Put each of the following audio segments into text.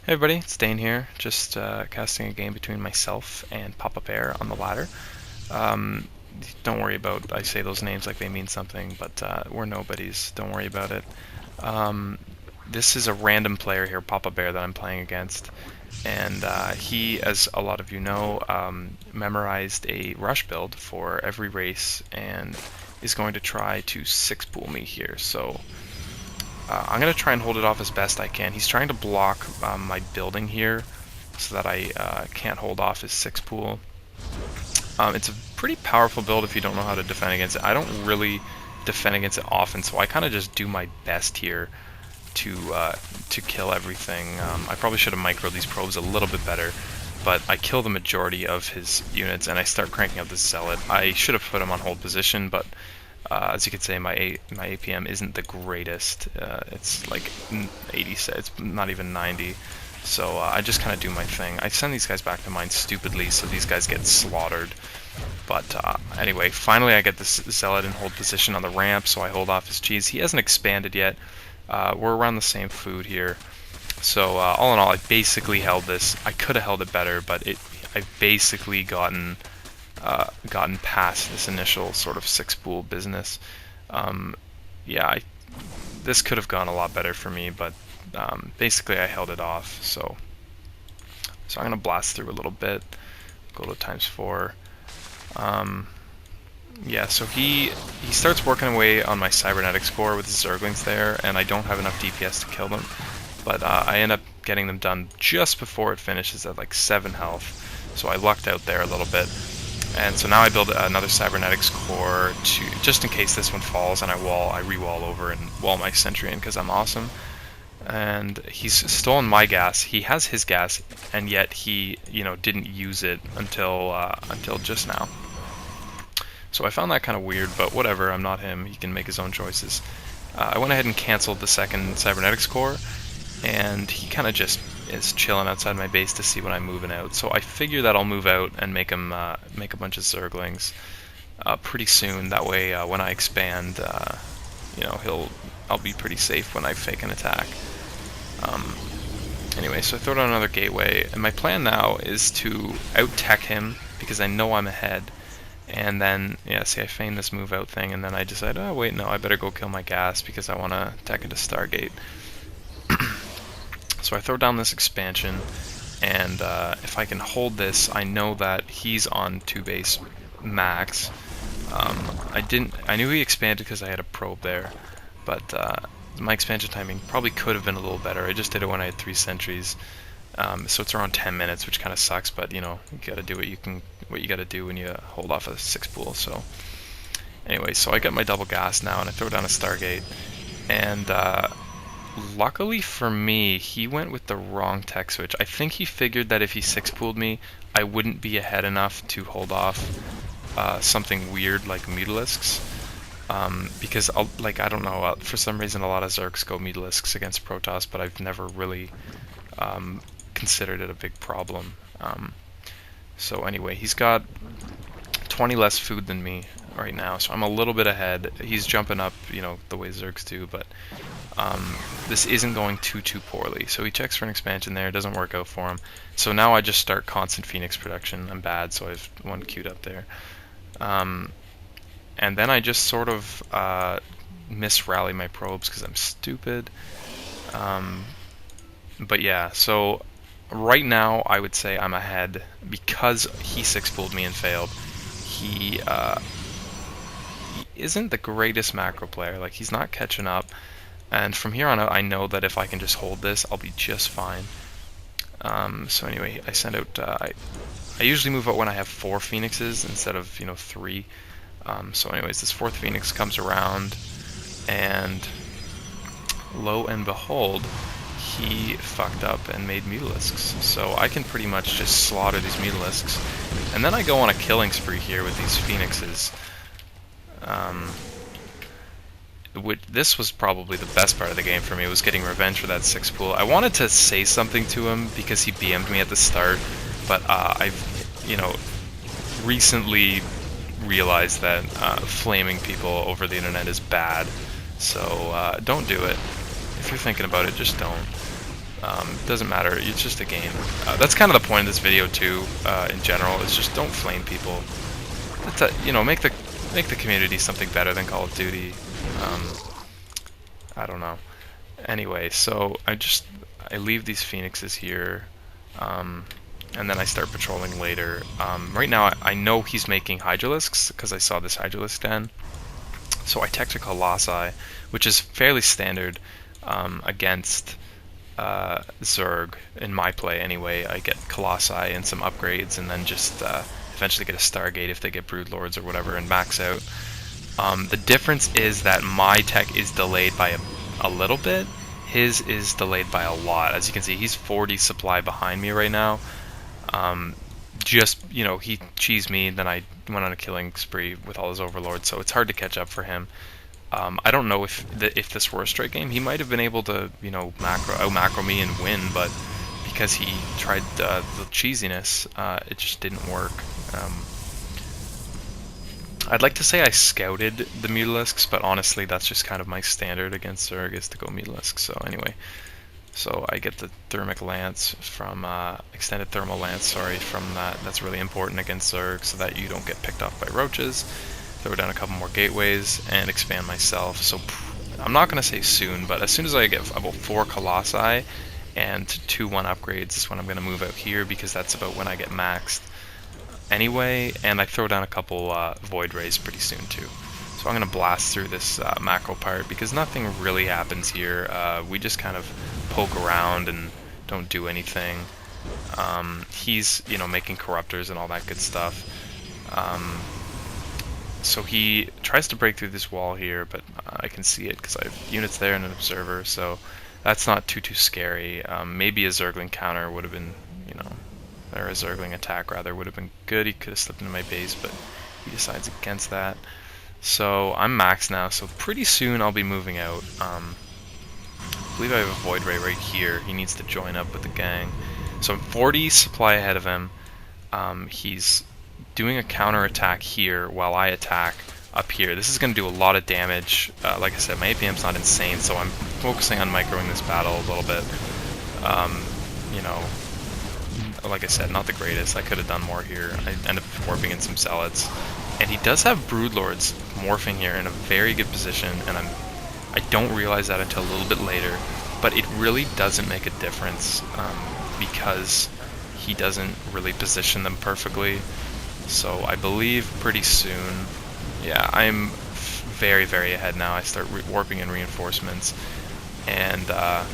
Hey everybody, it's Dain here, just casting a game between myself and Papabear on the ladder. Um, don't worry about I say those names like they mean something, but we're nobodies, don't worry about it. Um, this is a random player here, Papabear, that I'm playing against, and he, as a lot of you know, memorized a rush build for every race and is going to try to six-pool me here, so I'm going to try and hold it off as best I can. He's trying to block my building here so that I can't hold off his six pool. It's a pretty powerful build if you don't know how to defend against it. I don't really defend against it often, so I kind of just do my best here to kill everything. I probably should have microed these probes a little bit better, but I kill the majority of his units and I start cranking out this zealot. I should have put him on hold position, but as you can say, my APM isn't the greatest. It's like 80, it's not even 90. So I just kind of do my thing. I send these guys back to mine stupidly, so these guys get slaughtered. But anyway, finally I get this zealot in hold position on the ramp, so I hold off his cheese. He hasn't expanded yet. We're around the same food here. So all in all, I basically held this. I could have held it better, but I've basically gotten past this initial sort of six-pool business. Yeah, this could have gone a lot better for me, but basically I held it off. So I'm gonna blast through a little bit. Go to ×4. Yeah, so he starts working away on my cybernetics core with his zerglings there, and I don't have enough DPS to kill them. But I end up getting them done just before it finishes at like 7 health. So I lucked out there a little bit. And so now I build another cybernetics core to just in case this one falls, and I re-wall over and wall my sentry in because I'm awesome. And he's stolen my gas. He has his gas, and yet he, didn't use it until just now. So I found that kind of weird, but whatever. I'm not him. He can make his own choices. I went ahead and canceled the second cybernetics core, and he kind of just is chilling outside my base to see when I'm moving out. So I figure that I'll move out and make him make a bunch of zerglings pretty soon. That way, when I expand, I'll be pretty safe when I fake an attack. Anyway, so I throw down another gateway, and my plan now is to out-tech him because I know I'm ahead. And then, yeah, see, I feign this move out thing, and then I decide, oh wait, no, I better go kill my gas because I want to tech into Stargate. So I throw down this expansion, and if I can hold this, I know that he's on 2 base max. I knew he expanded because I had a probe there, but my expansion timing probably could have been a little better. I just did it when I had 3 sentries, so it's around 10 minutes, which kind of sucks. But you gotta do what you gotta do when you hold off a 6-pool. So anyway, so I got my double gas now, and I throw down a Stargate, and luckily for me, he went with the wrong tech switch. I think he figured that if he 6-pooled me, I wouldn't be ahead enough to hold off something weird like Mutalisks. Because, I don't know, for some reason a lot of Zergs go Mutalisks against Protoss, but I've never really considered it a big problem. So anyway, he's got 20 less food than me right now, so I'm a little bit ahead. He's jumping up, the way Zergs do, but this isn't going too poorly. So he checks for an expansion there, it doesn't work out for him. So now I just start constant Phoenix production. I'm bad, so I have one queued up there. And then I just sort of misrally my probes because I'm stupid. But yeah, so right now I would say I'm ahead because he 6-pooled me and failed. He isn't the greatest macro player. Like, he's not catching up. And from here on out, I know that if I can just hold this, I'll be just fine. So anyway, I send out... I usually move out when I have 4 Phoenixes instead of, 3. So anyways, this 4th Phoenix comes around, and lo and behold, he fucked up and made Mutalisks. So I can pretty much just slaughter these Mutalisks. And then I go on a killing spree here with these Phoenixes. This was probably the best part of the game for me, was getting revenge for that 6-pool. I wanted to say something to him because he BM'd me at the start, but I've, recently realized that flaming people over the internet is bad. So don't do it. If you're thinking about it, just don't. Doesn't matter. It's just a game. That's kind of the point of this video too. In general, is just don't flame people. You know, make the community something better than Call of Duty. I don't know. Anyway, so I leave these phoenixes here, and then I start patrolling later. Right now, I know he's making hydralisks because I saw this hydralisk den. So I tech to Colossi, which is fairly standard against Zerg in my play anyway. I get Colossi and some upgrades, and then just eventually get a Stargate if they get Broodlords or whatever, and max out. The difference is that my tech is delayed by a little bit. His is delayed by a lot. As you can see, he's 40 supply behind me right now. Just, you know, he cheesed me, then I went on a killing spree with all his overlords, so it's hard to catch up for him. I don't know if this were a straight game, he might have been able to, you know, out macro me and win, but because he tried the cheesiness, it just didn't work. I'd like to say I scouted the Mutalisks, but honestly, that's just kind of my standard against Zerg, is to go Mutalisk. So anyway, so I get the Thermic Lance from Extended Thermal Lance, sorry, from that. That's really important against Zerg, so that you don't get picked off by roaches. Throw down a couple more gateways and expand myself. So I'm not gonna say soon, but as soon as I get about 4 Colossi and 2-1 upgrades is when I'm gonna move out here, because that's about when I get maxed anyway, and I throw down a couple Void Rays pretty soon too. So I'm going to blast through this macro part, because nothing really happens here. We just kind of poke around and don't do anything. He's, you know, making Corruptors and all that good stuff. So he tries to break through this wall here, but I can see it because I have units there and an Observer, so that's not too scary. Maybe a Zergling counter would have been, you know, or a Zergling attack rather, would have been good. He could have slipped into my base, but he decides against that. So I'm maxed now, so pretty soon I'll be moving out. I believe I have a Void Ray right here. He needs to join up with the gang. So I'm 40 supply ahead of him. He's doing a counter attack here while I attack up here. This is going to do a lot of damage. Like I said, my APM's not insane, so I'm focusing on microing this battle a little bit. You know, like I said, not the greatest. I could have done more here. I end up warping in some Zealots. And he does have Broodlords morphing here in a very good position, and I don't realize that until a little bit later, but it really doesn't make a difference because he doesn't really position them perfectly. So I believe pretty soon, yeah, I'm very, very ahead now. I start warping in reinforcements, and right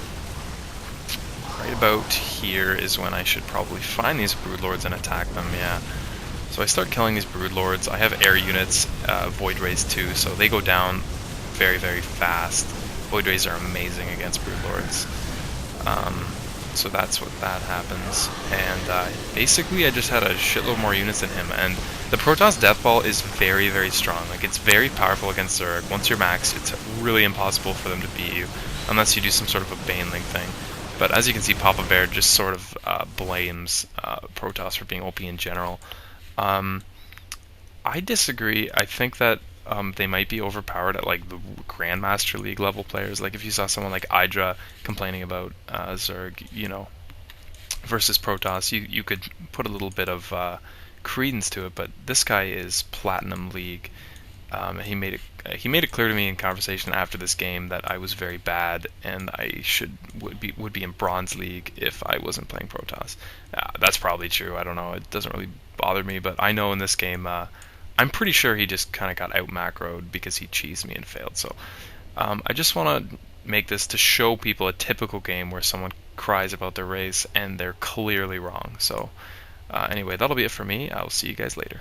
about here is when I should probably find these Broodlords and attack them, yeah. So I start killing these Broodlords. I have air units, Void Rays too, so they go down very, very fast. Void Rays are amazing against Broodlords. So that's what that happens. And basically I just had a shitload more units than him, and the Protoss Death Ball is very, very strong. Like, it's very powerful against Zerg. Once you're maxed, it's really impossible for them to beat you, unless you do some sort of a Baneling thing. But as you can see, Papabear just sort of blames Protoss for being OP in general. I disagree. I think that they might be overpowered at like the Grandmaster League level players. Like if you saw someone like Idra complaining about Zerg, you know, versus Protoss, you could put a little bit of credence to it. But this guy is Platinum League. He made it clear to me in conversation after this game that I was very bad, and I would be in Bronze League if I wasn't playing Protoss. That's probably true. I don't know. It doesn't really bother me, but I know in this game, I'm pretty sure he just kind of got out macroed because he cheesed me and failed. So I just want to make this to show people a typical game where someone cries about their race and they're clearly wrong. So anyway, that'll be it for me. I'll see you guys later.